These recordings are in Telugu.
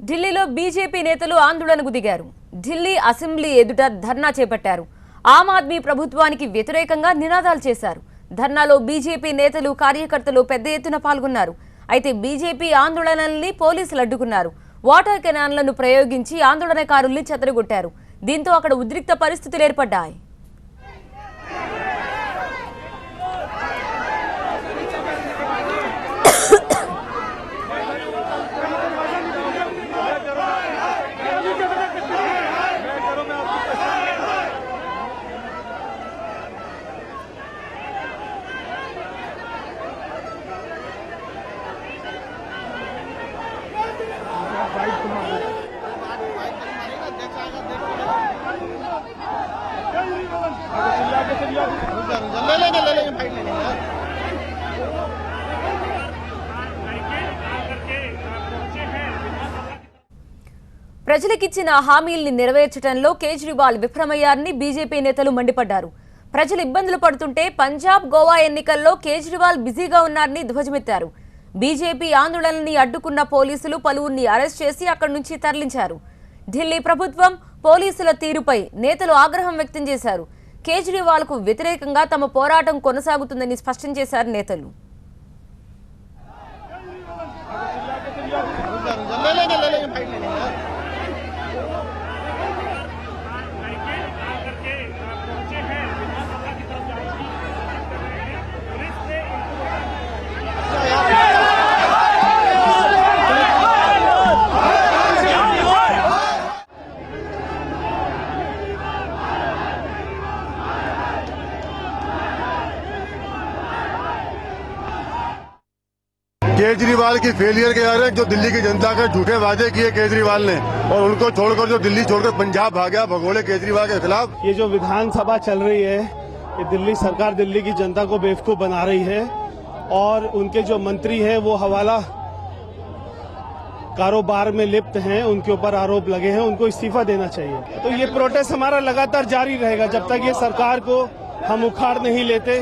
ఢిల్లీలో బీజేపీ నేతలు ఆందోళనకు దిగారు. ఢిల్లీ అసెంబ్లీ ఎదుట ధర్నా చేపట్టారు. ఆమ్ ఆద్మీ ప్రభుత్వానికి వ్యతిరేకంగా నినాదాలు చేశారు. ధర్నాలో బీజేపీ నేతలు కార్యకర్తలు పెద్ద ఎత్తున పాల్గొన్నారు. అయితే బీజేపీ ఆందోళనల్ని పోలీసులు అడ్డుకున్నారు. వాటర్ కెనాన్లను ప్రయోగించి ఆందోళనకారుల్ని చెదరగొట్టారు. దీంతో అక్కడ ఉద్రిక్త పరిస్థితులు ఏర్పడ్డాయి. ప్రజలకిచ్చిన హామీల్ని నెరవేర్చడంలో కేజ్రీవాల్ విఫలమయ్యారని బీజేపీ నేతలు మండిపడ్డారు. ప్రజలు ఇబ్బందులు పడుతుంటే పంజాబ్, గోవా ఎన్నికల్లో కేజ్రీవాల్ బిజీగా ఉన్నారని ధ్వజమెత్తారు. బీజేపీ ఆందోళనని అడ్డుకున్న పోలీసులు పలువురిని అరెస్ట్ చేసి అక్కడి నుంచి తరలించారు. ఢిల్లీ ప్రభుత్వం, పోలీసుల తీరుపై నేతలు ఆగ్రహం వ్యక్తం చేశారు. కేజ్రీవాల్ కు వ్యతిరేకంగా తమ పోరాటం కొనసాగుతుందని స్పష్టం చేశారు నేతలు. केजरीवाल की फेलियर के आ रहे जो दिल्ली की जनता के झूठे वादे किए केजरीवाल ने और उनको छोड़कर जो दिल्ली छोड़कर पंजाब भागा भगोड़े केजरीवाल के खिलाफ। ये जो विधानसभा चल रही है ये दिल्ली सरकार दिल्ली की जनता को बेवकूफ बना रही है और उनके जो मंत्री हैं वो हवाला कारोबार में लिप्त हैं, उनके ऊपर आरोप लगे हैं, उनको इस्तीफा देना चाहिए। तो ये प्रोटेस्ट हमारा लगातार जारी रहेगा जब तक ये सरकार को हम उखाड़ नहीं लेते,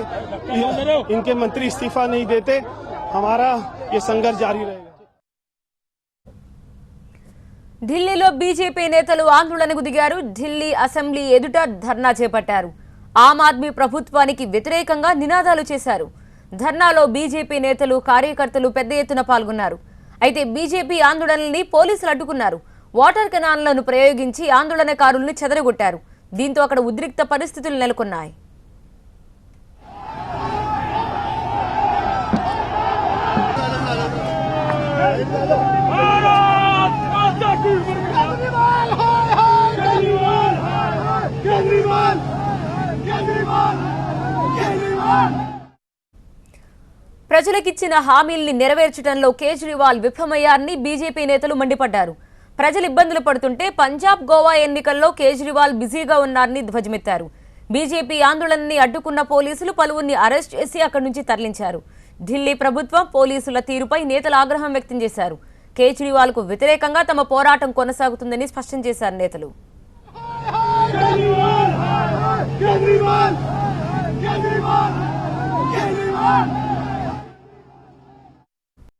इनके मंत्री इस्तीफा नहीं देते, हमारा ये संघर्ष जारी रहेगा। ఢిల్లీలో బీజేపీ నేతలు ఆందోళనకు దిగారు. ఢిల్లీ అసెంబ్లీ ఎదుట ధర్నా చేపట్టారు. ఆమ్ ఆద్మీ ప్రభుత్వానికి వ్యతిరేకంగా నినాదాలు చేశారు. ధర్నాలో బీజేపీ నేతలు కార్యకర్తలు పెద్ద ఎత్తున పాల్గొన్నారు. అయితే బీజేపీ ఆందోళనల్ని పోలీసులు అడ్డుకున్నారు. వాటర్ కెనాన్లను ప్రయోగించి ఆందోళనకారుల్ని చెదరగొట్టారు. దీంతో అక్కడ ఉద్రిక్త పరిస్థితులు నెలకొన్నాయి. ప్రజలకిచ్చిన హామీల్ని నెరవేర్చడంలో కేజ్రీవాల్ విఫలమయ్యారని బీజేపీ నేతలు మండిపడ్డారు. ప్రజలు ఇబ్బందులు పడుతుంటే పంజాబ్, గోవా ఎన్నికల్లో కేజ్రీవాల్ బిజీగా ఉన్నారని ధ్వజమెత్తారు. బీజేపీ ఆందోళనని అడ్డుకున్న పోలీసులు పలువురిని అరెస్ట్ చేసి అక్కడి నుంచి తరలించారు. ఢిల్లీ ప్రభుత్వం, పోలీసుల తీరుపై నేతలు ఆగ్రహం వ్యక్తం చేశారు. కేజ్రీవాల్ కు వ్యతిరేకంగా తమ పోరాటం కొనసాగుతుందని స్పష్టం చేశారు నేతలు. కేజ్రీవాల్